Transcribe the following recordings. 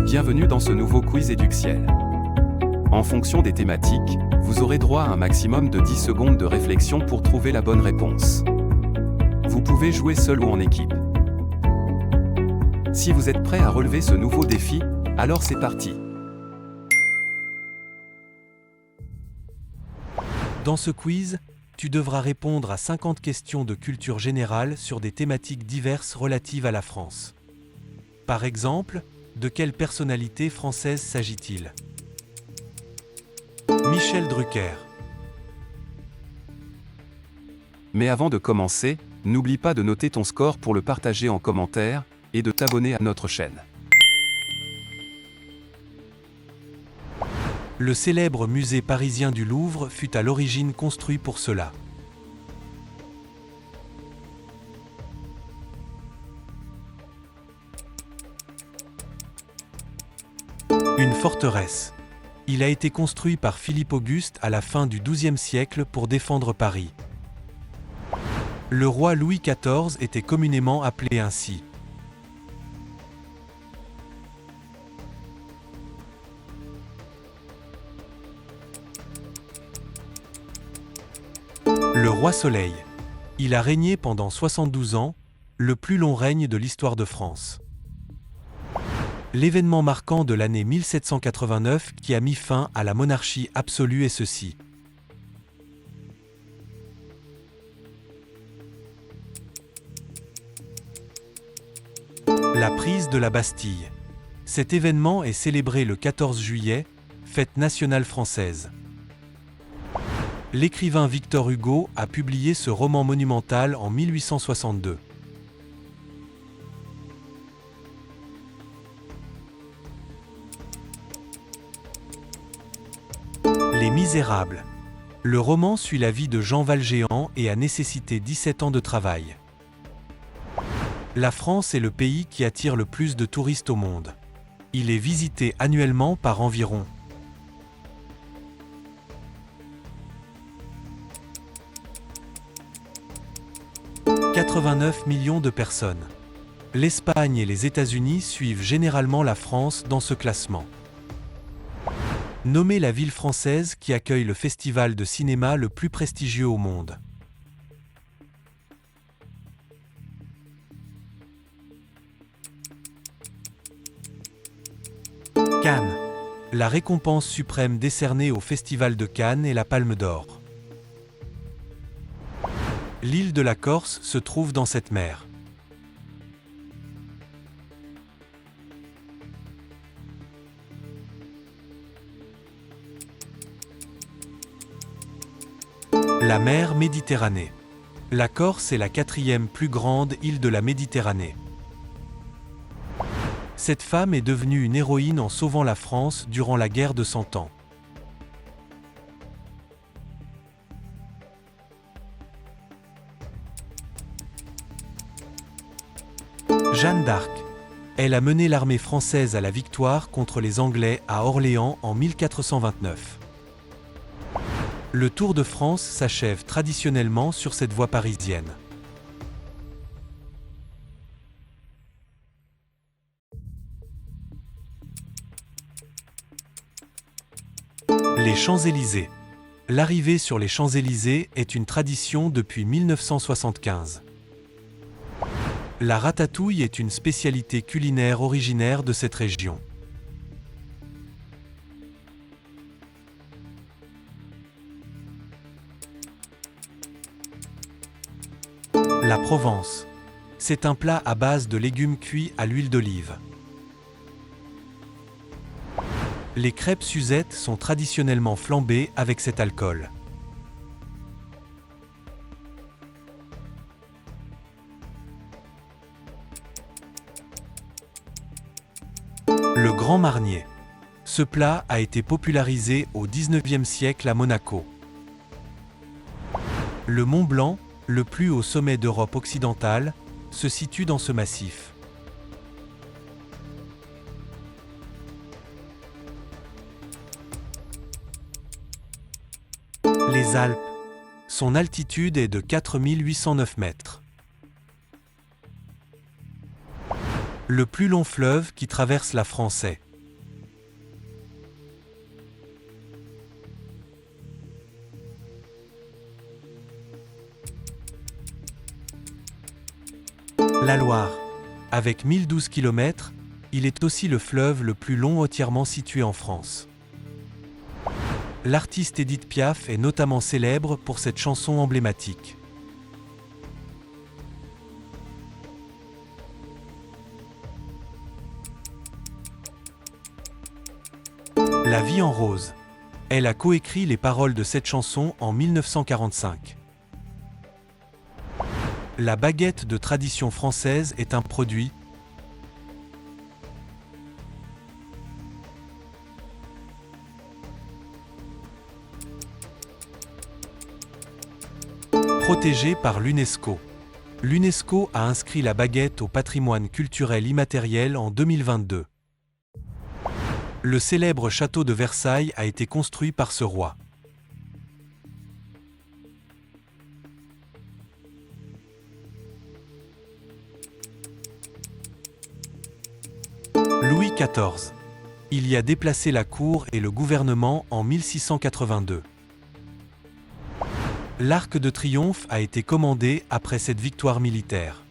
Bienvenue dans ce nouveau quiz Eduxiel. En fonction des thématiques, vous aurez droit à un maximum de 10 secondes de réflexion pour trouver la bonne réponse. Vous pouvez jouer seul ou en équipe. Si vous êtes prêt à relever ce nouveau défi, alors c'est parti. Dans ce quiz, tu devras répondre à 50 questions de culture générale sur des thématiques diverses relatives à la France. Par exemple, de quelle personnalité française s'agit-il? Michel Drucker. Mais avant de commencer, n'oublie pas de noter ton score pour le partager en commentaire et de t'abonner à notre chaîne. Le célèbre musée parisien du Louvre fut à l'origine construit pour cela. Une forteresse. Il a été construit par Philippe Auguste à la fin du XIIe siècle pour défendre Paris. Le roi Louis XIV était communément appelé ainsi. Le roi Soleil. Il a régné pendant 72 ans, le plus long règne de l'histoire de France. L'événement marquant de l'année 1789 qui a mis fin à la monarchie absolue est ceci. La prise de la Bastille. Cet événement est célébré le 14 juillet, fête nationale française. L'écrivain Victor Hugo a publié ce roman monumental en 1862. Les Misérables. Le roman suit la vie de Jean Valjean et a nécessité 17 ans de travail. La France est le pays qui attire le plus de touristes au monde. Il est visité annuellement par environ 89 millions de personnes. L'Espagne et les États-Unis suivent généralement la France dans ce classement. Nommez la ville française qui accueille le festival de cinéma le plus prestigieux au monde. Cannes. La récompense suprême décernée au Festival de Cannes est la Palme d'Or. L'île de la Corse se trouve dans cette mer. La mer Méditerranée. La Corse est la 4e plus grande île de la Méditerranée. Cette femme est devenue une héroïne en sauvant la France durant la guerre de 100 ans. Jeanne d'Arc. Elle a mené l'armée française à la victoire contre les Anglais à Orléans en 1429. Le Tour de France s'achève traditionnellement sur cette voie parisienne. Les Champs-Élysées. L'arrivée sur les Champs-Élysées est une tradition depuis 1975. La ratatouille est une spécialité culinaire originaire de cette région. La Provence. C'est un plat à base de légumes cuits à l'huile d'olive. Les crêpes Suzette sont traditionnellement flambées avec cet alcool. Le Grand Marnier. Ce plat a été popularisé au XIXe siècle à Monaco. Le Mont Blanc, le plus haut sommet d'Europe occidentale, se situe dans ce massif. Les Alpes. Son altitude est de 4809 mètres. Le plus long fleuve qui traverse la France est La Loire. Avec 1012 km, il est aussi le fleuve le plus long entièrement situé en France. L'artiste Édith Piaf est notamment célèbre pour cette chanson emblématique. La vie en rose. Elle a coécrit les paroles de cette chanson en 1945. La baguette de tradition française est un produit. Protégé par l'UNESCO. L'UNESCO a inscrit la baguette au patrimoine culturel immatériel en 2022. Le célèbre château de Versailles a été construit par ce roi. Louis XIV. Il y a déplacé la cour et le gouvernement en 1682. L'Arc de Triomphe a été commandé après cette victoire militaire.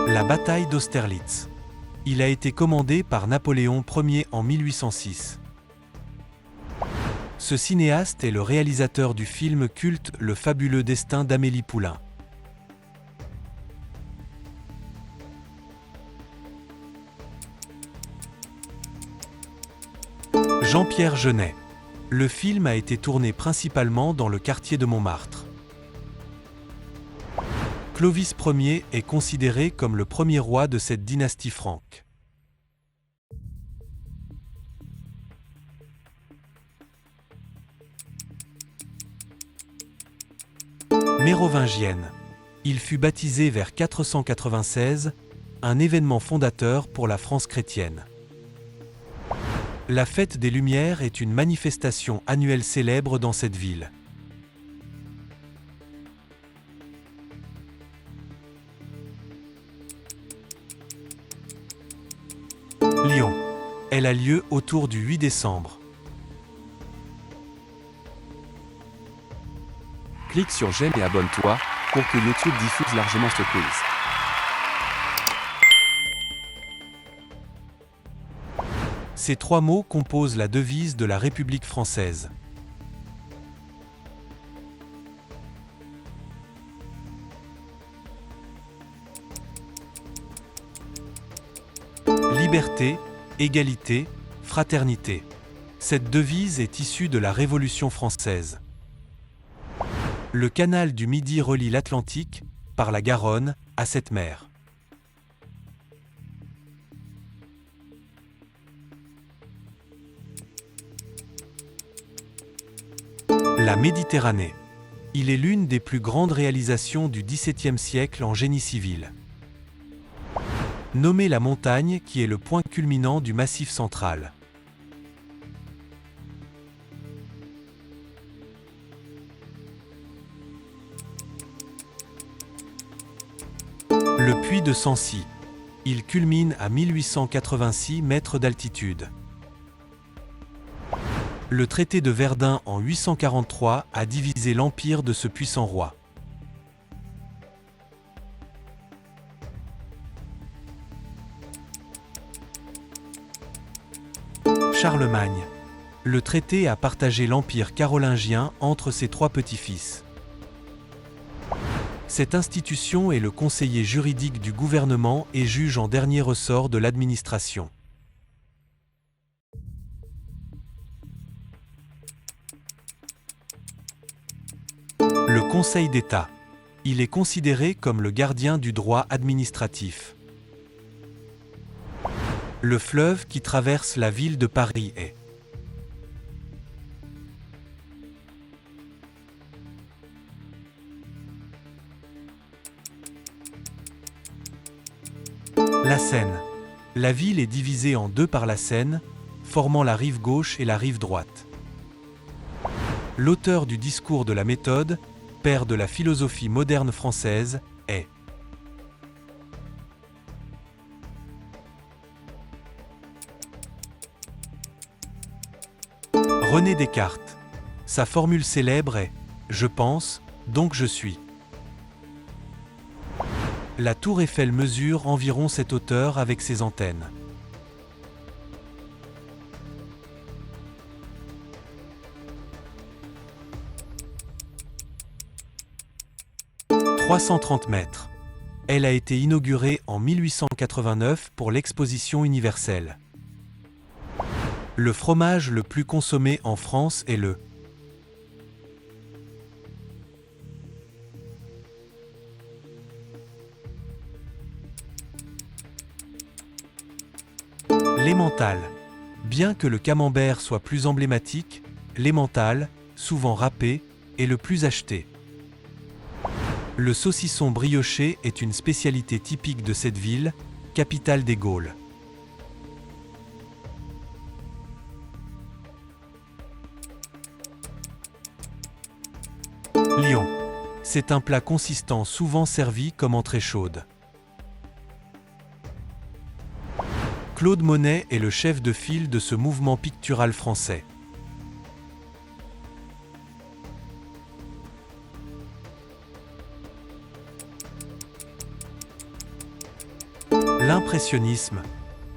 La bataille d'Austerlitz. Il a été commandé par Napoléon Ier en 1806. Ce cinéaste est le réalisateur du film culte Le fabuleux destin d'Amélie Poulain. Jean-Pierre Jeunet. Le film a été tourné principalement dans le quartier de Montmartre. Clovis Ier est considéré comme le premier roi de cette dynastie franque. Mérovingienne. Il fut baptisé vers 496, un événement fondateur pour la France chrétienne. La Fête des Lumières est une manifestation annuelle célèbre dans cette ville. Lyon. Elle a lieu autour du 8 décembre. Clique sur j'aime et abonne-toi pour que YouTube diffuse largement ce quiz. Ces trois mots composent la devise de la République française. Liberté, égalité, fraternité. Cette devise est issue de la Révolution française. Le canal du Midi relie l'Atlantique, par la Garonne, à cette mer. La Méditerranée. Il est l'une des plus grandes réalisations du XVIIe siècle en génie civil. Nommée la montagne qui est le point culminant du Massif central. Le puits de Sancy. Il culmine à 1886 mètres d'altitude. Le traité de Verdun en 843 a divisé l'empire de ce puissant roi. Charlemagne. Le traité a partagé l'empire carolingien entre ses trois petits-fils. Cette institution est le conseiller juridique du gouvernement et juge en dernier ressort de l'administration. Le Conseil d'État. Il est considéré comme le gardien du droit administratif. Le fleuve qui traverse la ville de Paris est la Seine. La ville est divisée en deux par la Seine, formant la rive gauche et la rive droite. L'auteur du discours de la méthode, père de la philosophie moderne française, est René Descartes. Sa formule célèbre est « Je pense, donc je suis ». La tour Eiffel mesure environ cette hauteur avec ses antennes. « 330 mètres. Elle a été inaugurée en 1889 pour l'Exposition universelle. Le fromage le plus consommé en France est le l'emmental. Bien que le camembert soit plus emblématique, l'emmental, souvent râpé, est le plus acheté. Le saucisson brioché est une spécialité typique de cette ville, capitale des Gaules. Lion. C'est un plat consistant souvent servi comme entrée chaude. Claude Monet est le chef de file de ce mouvement pictural français. L'impressionnisme.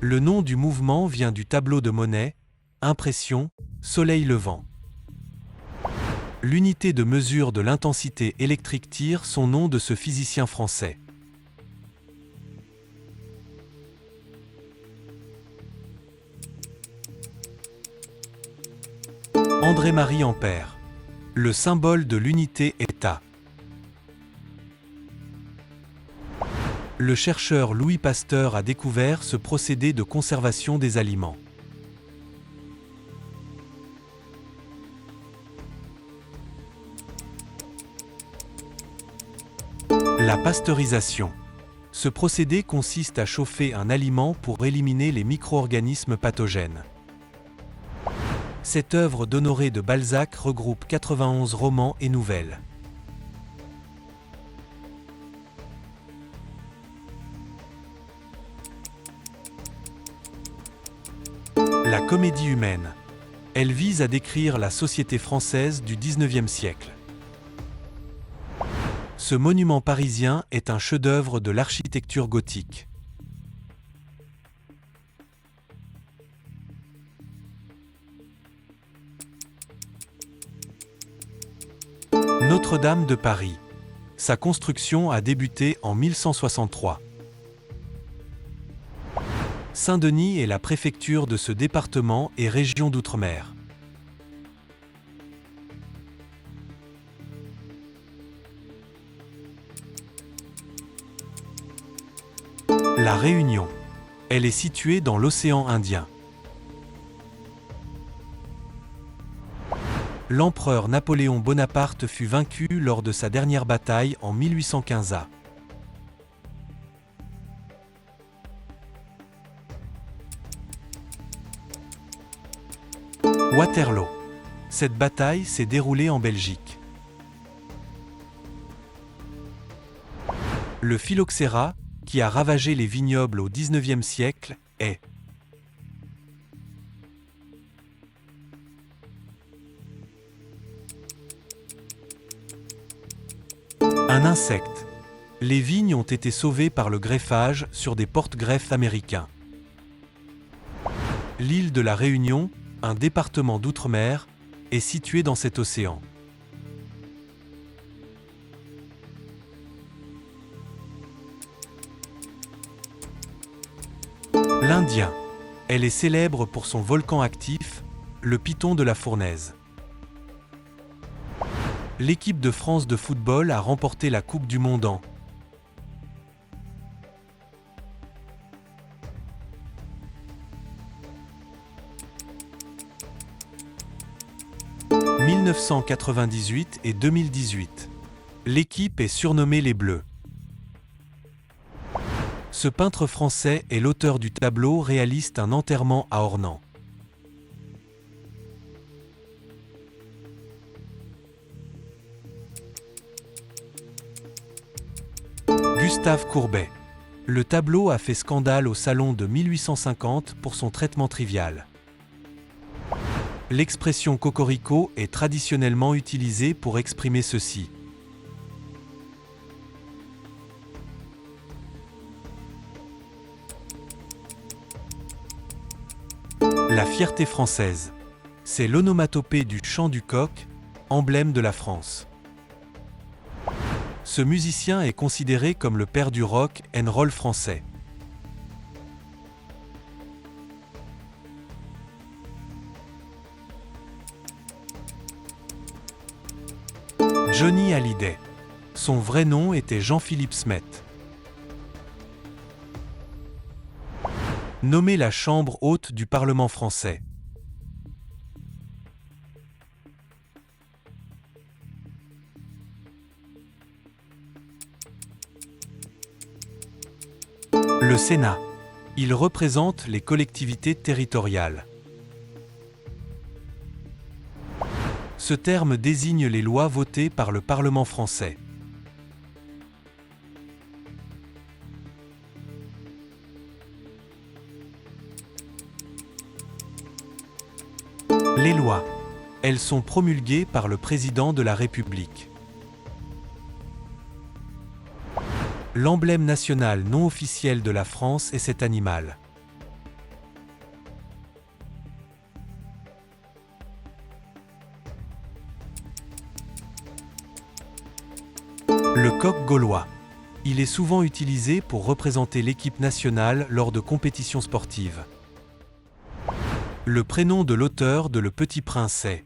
Le nom du mouvement vient du tableau de Monet, Impression, Soleil levant. L'unité de mesure de l'intensité électrique tire son nom de ce physicien français. André-Marie Ampère. Le symbole de l'unité est A. Le chercheur Louis Pasteur a découvert ce procédé de conservation des aliments. La pasteurisation. Ce procédé consiste à chauffer un aliment pour éliminer les micro-organismes pathogènes. Cette œuvre d'Honoré de Balzac regroupe 91 romans et nouvelles. La comédie humaine. Elle vise à décrire la société française du XIXe siècle. Ce monument parisien est un chef-d'œuvre de l'architecture gothique. Notre-Dame de Paris. Sa construction a débuté en 1163. Saint-Denis est la préfecture de ce département et région d'outre-mer. La Réunion. Elle est située dans l'océan Indien. L'empereur Napoléon Bonaparte fut vaincu lors de sa dernière bataille en 1815 à Waterloo. Cette bataille s'est déroulée en Belgique. Le phylloxéra, qui a ravagé les vignobles au XIXe siècle, est un insecte. Les vignes ont été sauvées par le greffage sur des porte-greffes américains. L'île de la Réunion, un département d'outre-mer, est située dans cet océan. L'Indien. Elle est célèbre pour son volcan actif, le Piton de la Fournaise. L'équipe de France de football a remporté la Coupe du Monde en « 1998 et 2018. L'équipe est surnommée les Bleus. Ce peintre français est l'auteur du tableau réaliste Un enterrement à Ornans. Gustave Courbet. Le tableau a fait scandale au salon de 1850 pour son traitement trivial. L'expression cocorico est traditionnellement utilisée pour exprimer ceci. La fierté française. C'est l'onomatopée du chant du coq, emblème de la France. Ce musicien est considéré comme le père du rock and roll français. Johnny Hallyday. Son vrai nom était Jean-Philippe Smet. Nommé la Chambre haute du Parlement français. Le Sénat. Il représente les collectivités territoriales. Ce terme désigne les lois votées par le Parlement français. Les lois. Elles sont promulguées par le président de la République. L'emblème national non officiel de la France est cet animal. Le coq gaulois. Il est souvent utilisé pour représenter l'équipe nationale lors de compétitions sportives. Le prénom de l'auteur de Le Petit Prince est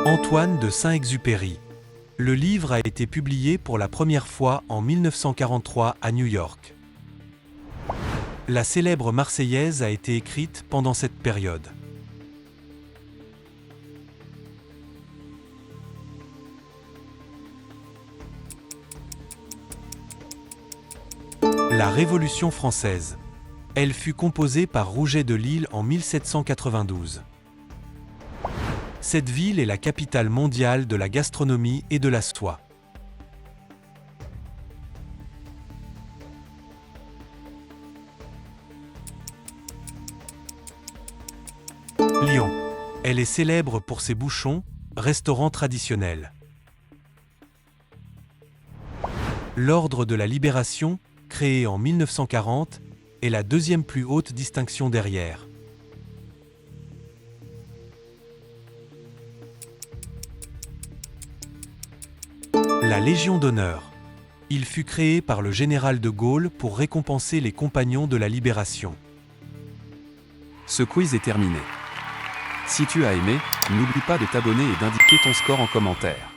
Antoine de Saint-Exupéry. Le livre a été publié pour la première fois en 1943 à New York. La célèbre Marseillaise a été écrite pendant cette période. La Révolution française. Elle fut composée par Rouget de Lisle en 1792. Cette ville est la capitale mondiale de la gastronomie et de la soie. Lyon. Elle est célèbre pour ses bouchons, restaurants traditionnels. L'Ordre de la Libération, créé en 1940, est la deuxième plus haute distinction derrière. La Légion d'honneur. Il fut créé par le général de Gaulle pour récompenser les compagnons de la Libération. Ce quiz est terminé. Si tu as aimé, n'oublie pas de t'abonner et d'indiquer ton score en commentaire.